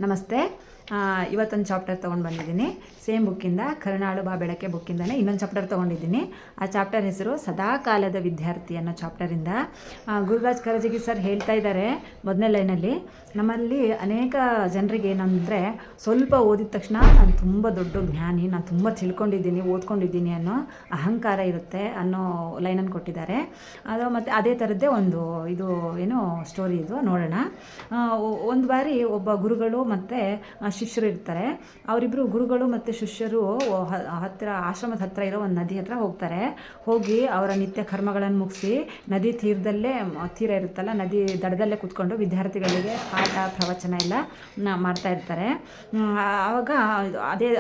ನಮಸ್ತೆ. ಇವತ್ತೊಂದು ಚಾಪ್ಟರ್ ತೊಗೊಂಡು ಬಂದಿದ್ದೀನಿ. ಸೇಮ್ ಬುಕ್ಕಿಂದ, ಕರುಣಾಳು ಬಾ ಬೆಳಕೆ ಬುಕ್ಕಿಂದನೇ ಇನ್ನೊಂದು ಚಾಪ್ಟರ್ ತೊಗೊಂಡಿದ್ದೀನಿ. ಆ ಚಾಪ್ಟರ್ ಹೆಸರು ಸದಾಕಾಲದ ವಿದ್ಯಾರ್ಥಿ ಅನ್ನೋ ಚಾಪ್ಟರಿಂದ ಗುರುರಾಜ್ ಕರಜಗಿ ಸರ್ ಹೇಳ್ತಾ ಇದ್ದಾರೆ ಮೊದಲನೇ ಲೈನಲ್ಲಿ, ನಮ್ಮಲ್ಲಿ ಅನೇಕ ಜನರಿಗೆ ಏನಂದರೆ ಸ್ವಲ್ಪ ಓದಿದ ತಕ್ಷಣ ನಾನು ತುಂಬ ದೊಡ್ಡ ಜ್ಞಾನಿ, ನಾನು ತುಂಬ ತಿಳ್ಕೊಂಡಿದ್ದೀನಿ, ಓದ್ಕೊಂಡಿದ್ದೀನಿ ಅನ್ನೋ ಅಹಂಕಾರ ಇರುತ್ತೆ ಅನ್ನೋ ಲೈನನ್ನು ಕೊಟ್ಟಿದ್ದಾರೆ. ಅದು ಮತ್ತು ಅದೇ ಥರದ್ದೇ ಒಂದು ಇದು ಏನು ಸ್ಟೋರಿ ಇದು ನೋಡೋಣ. ಒಂದು ಬಾರಿ ಒಬ್ಬ ಗುರುಗಳು ಮತ್ತು ಶಿಷ್ಯರು ಇರ್ತಾರೆ. ಅವರಿಬ್ಬರು ಗುರುಗಳು ಮತ್ತು ಶಿಷ್ಯರು ಹತ್ತಿರ ಆಶ್ರಮದ ಹತ್ತಿರ ಇರೋ ಒಂದು ನದಿ ಹತ್ರ ಹೋಗ್ತಾರೆ. ಹೋಗಿ ಅವರ ನಿತ್ಯ ಕರ್ಮಗಳನ್ನು ಮುಗಿಸಿ ನದಿ ತೀರ ಇರುತ್ತಲ್ಲ, ನದಿ ದಡದಲ್ಲೇ ಕೂತ್ಕೊಂಡು ವಿದ್ಯಾರ್ಥಿಗಳಿಗೆ ಪಾಠ ಪ್ರವಚನ ಎಲ್ಲ ಮಾಡ್ತಾ ಇರ್ತಾರೆ. ಆವಾಗ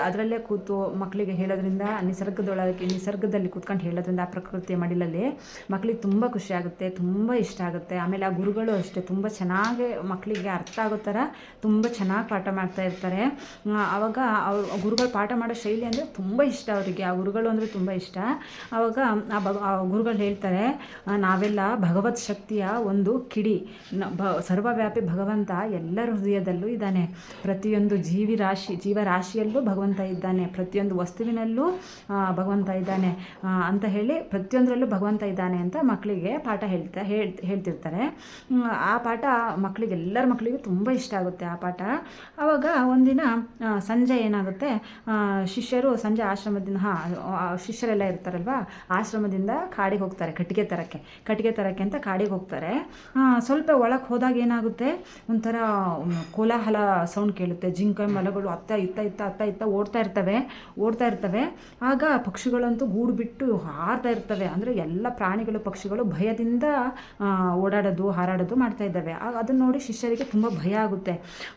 ಅದರಲ್ಲೇ ಕೂತು ಮಕ್ಕಳಿಗೆ ಹೇಳೋದ್ರಿಂದ ನಿಸರ್ಗದಲ್ಲಿ ಕೂತ್ಕೊಂಡು ಹೇಳೋದ್ರಿಂದ ಆ ಪ್ರಕೃತಿಯ ಮಡಿಲಲ್ಲಿ ಮಕ್ಕಳಿಗೆ ತುಂಬ ಖುಷಿ ಆಗುತ್ತೆ, ತುಂಬ ಇಷ್ಟ ಆಗುತ್ತೆ. ಆಮೇಲೆ ಆ ಗುರುಗಳು ಅಷ್ಟೇ ತುಂಬ ಚೆನ್ನಾಗಿ ಮಕ್ಕಳಿಗೆ ಅರ್ಥ ಆಗೋ ಥರ ತುಂಬ ಚೆನ್ನಾಗಿ ಪಾಠ ಮಾಡ್ತಾ ಇರ್ತಾರೆ. ಆವಾಗ ಗುರುಗಳು ಪಾಠ ಮಾಡೋ ಶೈಲಿ ಅಂದರೆ ತುಂಬ ಇಷ್ಟ ಅವರಿಗೆ, ಆ ಗುರುಗಳು ಅಂದರೆ ತುಂಬ ಇಷ್ಟ. ಆವಾಗ ಆ ಗುರುಗಳು ಹೇಳ್ತಾರೆ, ನಾವೆಲ್ಲ ಭಗವತ್ ಶಕ್ತಿಯ ಒಂದು ಕಿಡಿ, ಸರ್ವವ್ಯಾಪಿ ಭಗವಂತ ಎಲ್ಲರ ಹೃದಯದಲ್ಲೂ ಇದ್ದಾನೆ, ಪ್ರತಿಯೊಂದು ಜೀವರಾಶಿಯಲ್ಲೂ ಭಗವಂತ ಇದ್ದಾನೆ, ಪ್ರತಿಯೊಂದು ವಸ್ತುವಿನಲ್ಲೂ ಭಗವಂತ ಇದ್ದಾನೆ ಅಂತ ಹೇಳಿ ಪ್ರತಿಯೊಂದರಲ್ಲೂ ಭಗವಂತ ಇದ್ದಾನೆ ಅಂತ ಮಕ್ಕಳಿಗೆ ಪಾಠ ಹೇಳ್ತಿರ್ತಾರೆ. ಆ ಪಾಠ ಎಲ್ಲರ ಮಕ್ಕಳಿಗೂ ತುಂಬ ಇಷ್ಟ ಆಗುತ್ತೆ ಆ ಪಾಠ. ಆವಾಗ ಒಂದಿನ ಸಂಜೆ ಏನಾಗುತ್ತೆ, ಶಿಷ್ಯರು ಸಂಜೆ ಆಶ್ರಮದಿಂದ ಶಿಷ್ಯರೆಲ್ಲ ಇರ್ತಾರಲ್ವ, ಆಶ್ರಮದಿಂದ ಕಾಡಿಗೆ ಹೋಗ್ತಾರೆ ಕಟ್ಟಿಗೆ ತರಕ್ಕೆ ಅಂತ ಕಾಡಿಗೆ ಹೋಗ್ತಾರೆ. ಸ್ವಲ್ಪ ಒಳಗೆ ಹೋದಾಗ ಏನಾಗುತ್ತೆ, ಒಂಥರ ಕೋಲಾಹಲ ಸೌಂಡ್ ಕೇಳುತ್ತೆ. ಜಿಂಕೆ ಮಲಗಳು ಅತ್ತ ಇತ್ತ ಓಡ್ತಾ ಇರ್ತವೆ. ಆಗ ಪಕ್ಷಿಗಳಂತೂ ಗೂಡು ಬಿಟ್ಟು ಹಾರ್ತಾ ಇರ್ತವೆ. ಅಂದರೆ ಎಲ್ಲ ಪ್ರಾಣಿಗಳು ಪಕ್ಷಿಗಳು ಭಯದಿಂದ ಹಾರಾಡೋದು ಮಾಡ್ತಾ ಇದ್ದಾವೆ. ಅದನ್ನು ನೋಡಿ ಶಿಷ್ಯರಿಗೆ ತುಂಬ ಭಯ ಆಗುತ್ತೆ.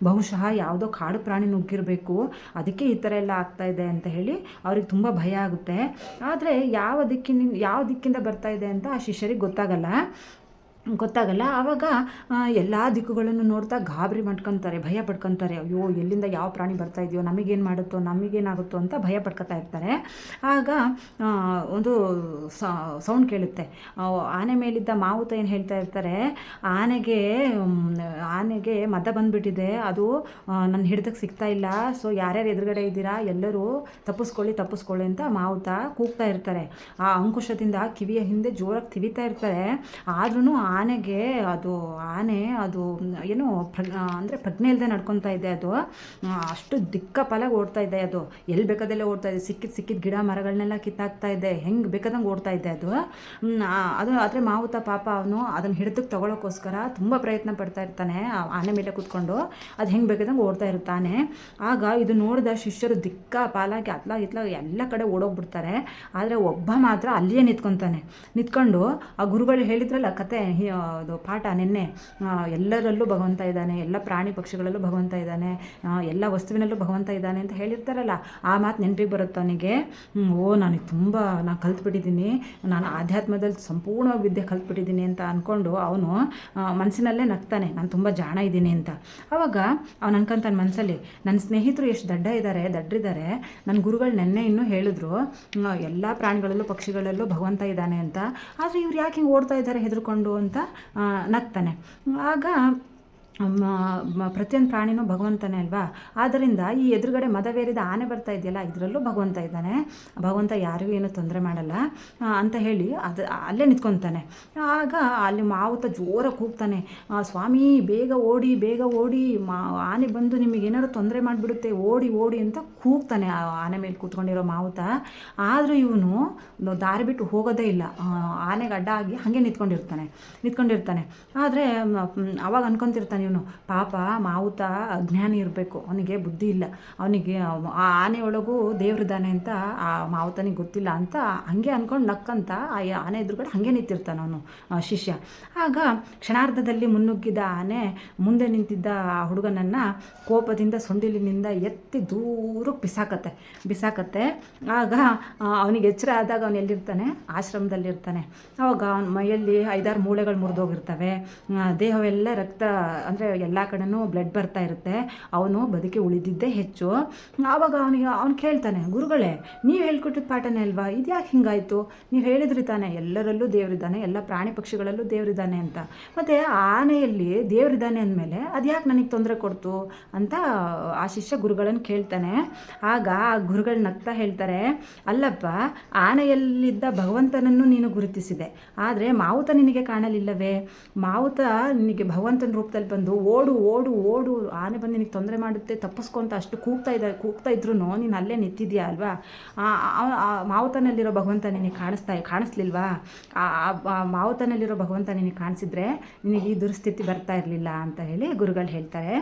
ಬಹುಶಃ ಯಾವುದೋ ಕಾಡು ಪ್ರಾಣಿ ನುಗ್ಗಿರಬೇಕು, ಅದಕ್ಕೆ ಈ ಥರ ಎಲ್ಲ ಆಗ್ತಾ ಇದೆ ಅಂತ ಹೇಳಿ ಅವ್ರಿಗೆ ತುಂಬ ಭಯ ಆಗುತ್ತೆ. ಆದರೆ ಯಾವ ದಿಕ್ಕಿಂದ ಬರ್ತಾ ಇದೆ ಅಂತ ಆ ಶಿಷ್ಯರಿಗೆ ಗೊತ್ತಾಗಲ್ಲ. ಆವಾಗ ಎಲ್ಲ ದಿಕ್ಕುಗಳನ್ನು ನೋಡ್ತಾ ಗಾಬರಿ ಮಾಡ್ಕೊತಾರೆ, ಭಯ ಪಡ್ಕೊತಾರೆ. ಅಯ್ಯೋ, ಎಲ್ಲಿಂದ ಯಾವ ಪ್ರಾಣಿ ಬರ್ತಾ ಇದೆಯೋ, ನಮಗೇನಾಗುತ್ತೋ ಅಂತ ಭಯ ಪಡ್ಕೊತಾ ಇರ್ತಾರೆ. ಆಗ ಒಂದು ಸೌಂಡ್ ಕೇಳುತ್ತೆ. ಆನೆ ಮೇಲಿದ್ದ ಮಾವುತ ಏನು ಹೇಳ್ತಾ ಇರ್ತಾರೆ, ಆನೆಗೆ ಮದ ಬಂದುಬಿಟ್ಟಿದೆ, ಅದು ನನ್ನ ಹಿಡಿದಕ್ಕೆ ಸಿಗ್ತಾ ಇಲ್ಲ, ಸೊ ಯಾರ್ಯಾರು ಎದುರುಗಡೆ ಇದ್ದೀರಾ ಎಲ್ಲರೂ ತಪ್ಪಿಸ್ಕೊಳ್ಳಿ ಅಂತ ಮಾವುತ ಕೂಗ್ತಾ ಇರ್ತಾರೆ. ಆ ಅಂಕುಶದಿಂದ ಕಿವಿಯ ಹಿಂದೆ ಜೋರಾಗಿ ತಿವಿತಾ ಇರ್ತಾರೆ. ಆದ್ರೂ ಆನೆ ಅದು ಏನು ಅಂದರೆ ಪ್ರಜ್ಞೆ ಇಲ್ಲದೆ ನಡ್ಕೊತಾ ಇದೆ. ಅದು ಅಷ್ಟು ದಿಕ್ಕಾಪಾಲಾಗಿ ಓಡ್ತಾ ಇದೆ. ಅದು ಎಲ್ಲಿ ಬೇಕಾದಲ್ಲೇ ಓಡ್ತಾ ಇದೆ, ಸಿಕ್ಕಿದ ಗಿಡ ಮರಗಳನ್ನೆಲ್ಲ ಕಿತ್ತಾಕ್ತಾ ಇದೆ, ಹೆಂಗೆ ಬೇಕಾದಂಗೆ ಓಡ್ತಾ ಇದೆ ಅದು. ಆದರೆ ಮಾವುತ ಪಾಪ ಅವನು ಅದನ್ನು ಹಿಡಿದಕ್ಕೆ ತಗೊಳ್ಳೋಕ್ಕೋಸ್ಕರ ತುಂಬ ಪ್ರಯತ್ನ ಪಡ್ತಾ ಇರ್ತಾನೆ. ಆನೆ ಮೇಲೆ ಕೂತ್ಕೊಂಡು ಅದು ಹೆಂಗೆ ಬೇಕಾದಂಗೆ ಓಡ್ತಾ ಇರ್ತಾನೆ. ಆಗ ಇದು ನೋಡಿದ ಶಿಷ್ಯರು ದಿಕ್ಕಾಪಾಲಾಗಿ ಇತ್ಲ ಎಲ್ಲ ಕಡೆ ಓಡೋಗ್ಬಿಡ್ತಾರೆ. ಆದರೆ ಒಬ್ಬ ಮಾತ್ರ ಅಲ್ಲಿಯೇ ನಿಂತ್ಕೊಂಡು ಆ ಗುರುಗಳು ಹೇಳಿದ್ರಲ್ಲ ಕತೆ, ಅದು ಪಾಠ ನಿನ್ನೆ, ಎಲ್ಲರಲ್ಲೂ ಭಗವಂತ ಇದ್ದಾನೆ, ಎಲ್ಲ ಪ್ರಾಣಿ ಪಕ್ಷಿಗಳಲ್ಲೂ ಭಗವಂತ ಇದ್ದಾನೆ, ಎಲ್ಲ ವಸ್ತುವಿನಲ್ಲೂ ಭಗವಂತ ಇದ್ದಾನೆ ಅಂತ ಹೇಳಿರ್ತಾರಲ್ಲ, ಆ ಮಾತು ನೆನಪಿಗೆ ಬರುತ್ತೆ ಅವನಿಗೆ. ನಾನು ಕಲ್ತ್ಬಿಟ್ಟಿದ್ದೀನಿ, ನಾನು ಆಧ್ಯಾತ್ಮದಲ್ಲಿ ಸಂಪೂರ್ಣವಾಗಿ ವಿದ್ಯೆ ಕಲ್ತ್ಬಿಟ್ಟಿದ್ದೀನಿ ಅಂತ ಅಂದ್ಕೊಂಡು ಅವನು ಮನಸ್ಸಿನಲ್ಲೇ ನಗ್ತಾನೆ, ನಾನು ತುಂಬ ಜಾಣ ಇದ್ದೀನಿ ಅಂತ. ಆವಾಗ ಅವನು ಅನ್ಕೊಂತಾನೆ ಮನಸ್ಸಲ್ಲಿ, ನನ್ನ ಸ್ನೇಹಿತರು ಎಷ್ಟು ದಡ್ರಿದ್ದಾರೆ, ನನ್ನ ಗುರುಗಳು ನೆನ್ನೆ ಇನ್ನೂ ಹೇಳಿದ್ರು ಎಲ್ಲ ಪ್ರಾಣಿಗಳಲ್ಲೂ ಪಕ್ಷಿಗಳಲ್ಲೂ ಭಗವಂತ ಇದ್ದಾನೆ ಅಂತ, ಆದರೆ ಇವ್ರು ಯಾಕೆ ಹಿಂಗೆ ಓಡ್ತಾ ಇದ್ದಾರೆ ಹೆದರ್ಕೊಂಡು ಅಂತ ನಗ್ತಾನೆ. ಆಗ ಪ್ರತಿಯೊಂದು ಪ್ರಾಣಿನೂ ಭಗವಂತನೇ ಅಲ್ವಾ, ಆದ್ದರಿಂದ ಈ ಎದುರುಗಡೆ ಮದವೇರಿದ ಆನೆ ಬರ್ತಾ ಇದೆಯಲ್ಲ, ಇದರಲ್ಲೂ ಭಗವಂತ ಇದ್ದಾನೆ, ಭಗವಂತ ಯಾರಿಗೂ ಏನೂ ತೊಂದರೆ ಮಾಡಲ್ಲ ಅಂತ ಹೇಳಿ ಅಲ್ಲೇ ನಿಂತ್ಕೊತಾನೆ. ಆಗ ಅಲ್ಲಿ ಮಾವುತ ಜೋರಾಗಿ ಕೂಗ್ತಾನೆ, ಸ್ವಾಮಿ ಬೇಗ ಓಡಿ, ಆನೆ ಬಂದು ನಿಮಗೇನಾದ್ರು ತೊಂದರೆ ಮಾಡಿಬಿಡುತ್ತೆ, ಓಡಿ ಅಂತ ಕೂಗ್ತಾನೆ ಆ ಆನೆ ಮೇಲೆ ಕೂತ್ಕೊಂಡಿರೋ ಮಾವುತ. ಆದರೂ ಇವನು ದಾರಿ ಬಿಟ್ಟು ಹೋಗೋದೇ ಇಲ್ಲ, ಆನೆಗೆ ಅಡ್ಡ ಆಗಿ ಹಾಗೆ ನಿಂತ್ಕೊಂಡಿರ್ತಾನೆ. ಆದರೆ ಅವಾಗ ಅನ್ಕೊತಿರ್ತಾನೆ ಇವನು, ಪಾಪ ಮಾವುತ ಅಜ್ಞಾನಿ ಇರಬೇಕು, ಅವನಿಗೆ ಬುದ್ಧಿ ಇಲ್ಲ, ಅವನಿಗೆ ಆ ಆನೆಯೊಳಗೂ ದೇವ್ರಿದ್ದಾನೆ ಅಂತ ಆ ಮಾವುತನಿಗೆ ಗೊತ್ತಿಲ್ಲ ಅಂತ ಹಾಗೆ ಅಂದ್ಕೊಂಡು ನಕ್ಕಂತ ಆ ಆನೆ ಎದುರುಗಡೆ ಹಾಗೆ ನಿಂತಿರ್ತಾನೆ ಅವನು ಶಿಷ್ಯ. ಆಗ ಕ್ಷಣಾರ್ಧದಲ್ಲಿ ಮುನ್ನುಗ್ಗಿದ ಆನೆ ಮುಂದೆ ನಿಂತಿದ್ದ ಆ ಹುಡುಗನನ್ನು ಕೋಪದಿಂದ ಸೊಂಡಿಲಿನಿಂದ ಎತ್ತಿ ದೂರಕ್ಕೆ ಬಿಸಾಕತ್ತೆ. ಆಗ ಅವನಿಗೆ ಎಚ್ಚರ ಆದಾಗ ಅವನು ಎಲ್ಲಿರ್ತಾನೆ, ಆಶ್ರಮದಲ್ಲಿರ್ತಾನೆ. ಆವಾಗ ಅವನ ಮೈಯಲ್ಲಿ 5-6 ಮೂಳೆಗಳು ಮುರಿದೋಗಿರ್ತವೆ, ದೇಹವೆಲ್ಲ ರಕ್ತ ಅಂದರೆ ಎಲ್ಲ ಕಡೆನೂ ಬ್ಲಡ್ ಬರ್ತಾ ಇರುತ್ತೆ, ಅವನು ಬದುಕಿ ಉಳಿದಿದ್ದೇ ಹೆಚ್ಚು. ಆವಾಗ ಅವ್ನು ಕೇಳ್ತಾನೆ, ಗುರುಗಳೇ ನೀವು ಹೇಳ್ಕೊಟ್ಟಿದ್ದ ಪಾಠನೇ ಅಲ್ವಾ, ಇದ್ಯಾಕೆ ಹಿಂಗಾಯಿತು, ನೀವು ಹೇಳಿದ್ರಿ ತಾನೆ ಎಲ್ಲರಲ್ಲೂ ದೇವರಿದ್ದಾನೆ, ಎಲ್ಲ ಪ್ರಾಣಿ ಪಕ್ಷಿಗಳಲ್ಲೂ ದೇವರಿದ್ದಾನೆ ಅಂತ, ಮತ್ತು ಆನೆಯಲ್ಲಿ ದೇವರಿದ್ದಾನೆ ಅಂದಮೇಲೆ ಅದು ಯಾಕೆ ನನಗೆ ತೊಂದರೆ ಕೊಡ್ತು ಅಂತ ಆ ಶಿಷ್ಯ ಗುರುಗಳನ್ನು ಕೇಳ್ತಾನೆ. ಆಗ ಆ ಗುರುಗಳು ನಗ್ತಾ ಹೇಳ್ತಾರೆ, ಅಲ್ಲಪ್ಪ, ಆನೆಯಲ್ಲಿದ್ದ ಭಗವಂತನನ್ನು ನೀನು ಗುರುತಿಸಿದೆ, ಆದರೆ ಮಾವುತ ನಿನಗೆ ಕಾಣಲಿಲ್ಲವೇ, ಮಾವುತ ನಿನಗೆ ಭಗವಂತನ ರೂಪದಲ್ಲಿ ಬಂದು ಓಡು ಓಡು ಓಡು, ಆನೆ ಬಂದು ನಿನಗೆ ತೊಂದರೆ ಮಾಡುತ್ತೆ ತಪ್ಪಿಸ್ಕೊಂತ ಅಷ್ಟು ಕೂಗ್ತಾ ಇದ್ರು ನೀನು ಅಲ್ಲೇ ನಿಂತಿದ್ಯಾ ಅಲ್ವಾ, ಮಾವುತನಲ್ಲಿರೋ ಭಗವಂತ ನಿನಗೆ ಕಾಣಿಸ್ಲಿಲ್ವಾ, ಮಾವುತನಲ್ಲಿರೋ ಭಗವಂತ ನಿನಗೆ ಕಾಣಿಸಿದ್ರೆ ನಿನಗೆ ಈ ದುರ್ಸ್ಥಿತಿ ಬರ್ತಾ ಇರಲಿಲ್ಲ ಅಂತ ಹೇಳಿ ಗುರುಗಳು ಹೇಳ್ತಾರೆ.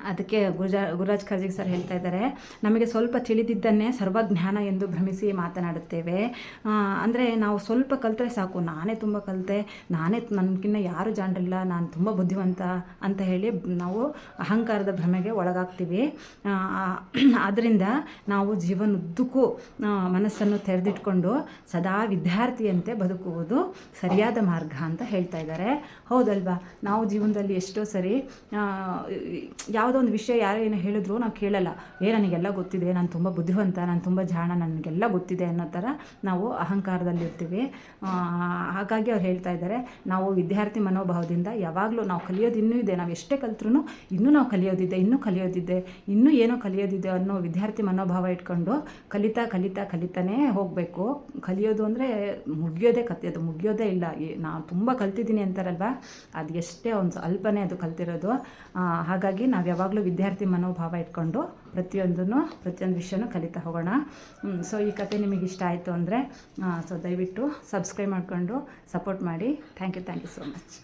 ಅದಕ್ಕೆ ಗುರುರಾಜ್ ಖರ್ಜಿಗಿ ಸರ್ ಹೇಳ್ತಾ ಇದ್ದಾರೆ, ನಮಗೆ ಸ್ವಲ್ಪ ತಿಳಿದಿದ್ದನ್ನೇ ಸರ್ವಜ್ಞಾನ ಎಂದು ಭ್ರಮಿಸಿ ಮಾತನಾಡುತ್ತೇವೆ. ಅಂದರೆ ನಾವು ಸ್ವಲ್ಪ ಕಲಿತ್ರೆ ಸಾಕು, ನಾನೇ ತುಂಬ ಕಲಿತೆ, ನನಗಿನ್ನ ಯಾರು ಜಾಣರಿಲ್ಲ, ನಾನು ತುಂಬ ಬುದ್ಧಿವಂತ ಅಂತ ಹೇಳಿ ನಾವು ಅಹಂಕಾರದ ಭ್ರಮೆಗೆ ಒಳಗಾಗ್ತೀವಿ. ಆದ್ದರಿಂದ ನಾವು ಜೀವನದುದ್ದಕ್ಕೂ ಮನಸ್ಸನ್ನು ತೆರೆದಿಟ್ಕೊಂಡು ಸದಾ ವಿದ್ಯಾರ್ಥಿಯಂತೆ ಬದುಕುವುದು ಸರಿಯಾದ ಮಾರ್ಗ ಅಂತ ಹೇಳ್ತಾ ಇದ್ದಾರೆ. ಹೌದಲ್ವಾ, ನಾವು ಜೀವನದಲ್ಲಿ ಎಷ್ಟೋ ಸರಿ ಯಾವುದೋ ಒಂದು ವಿಷಯ ಯಾರೋ ಏನೋ ಹೇಳಿದ್ರು ನಾವು ಕೇಳಲ್ಲ, ನನಗೆಲ್ಲ ಗೊತ್ತಿದೆ, ನಾನು ತುಂಬ ಬುದ್ಧಿವಂತ, ನಾನು ತುಂಬ ಜಾಣ, ನನಗೆಲ್ಲ ಗೊತ್ತಿದೆ ಅನ್ನೋ ಥರ ನಾವು ಅಹಂಕಾರದಲ್ಲಿರ್ತೀವಿ. ಹಾಗಾಗಿ ಅವ್ರು ಹೇಳ್ತಾ ಇದ್ದಾರೆ, ನಾವು ವಿದ್ಯಾರ್ಥಿ ಮನೋಭಾವದಿಂದ ಯಾವಾಗಲೂ ನಾವು ಕಲಿಯೋದು ಇನ್ನೂ ಇದೆ, ನಾವು ಎಷ್ಟೇ ಕಲಿತ್ರೂ ಇನ್ನೂ ನಾವು ಕಲಿಯೋದಿದೆ, ಇನ್ನೂ ಏನೋ ಕಲಿಯೋದಿದೆ ಅನ್ನೋ ವಿದ್ಯಾರ್ಥಿ ಮನೋಭಾವ ಇಟ್ಕೊಂಡು ಕಲಿತಾನೇ ಹೋಗಬೇಕು. ಕಲಿಯೋದು ಅಂದರೆ ಮುಗಿಯೋದೇ ಇಲ್ಲ. ನಾನು ತುಂಬ ಕಲ್ತಿದ್ದೀನಿ ಅಂತಾರಲ್ವ, ಅದು ಎಷ್ಟೇ ಒಂದು ಅಲ್ಪನೇ ಅದು ಕಲ್ತಿರೋದು. ಹಾಗಾಗಿ ನಾವು ಯಾವಾಗಲೂ ವಿದ್ಯಾರ್ಥಿ ಮನೋಭಾವ ಇಟ್ಕೊಂಡು ಪ್ರತಿಯೊಂದು ವಿಷಯನೂ ಕಲಿತಾ ಹೋಗೋಣ. ಸೊ ಈ ಕತೆ ನಿಮಗೆ ಇಷ್ಟ ಆಯಿತು ಅಂದರೆ ದಯವಿಟ್ಟು ಸಬ್ಸ್ಕ್ರೈಬ್ ಮಾಡಿಕೊಂಡು ಸಪೋರ್ಟ್ ಮಾಡಿ. Thank you so much.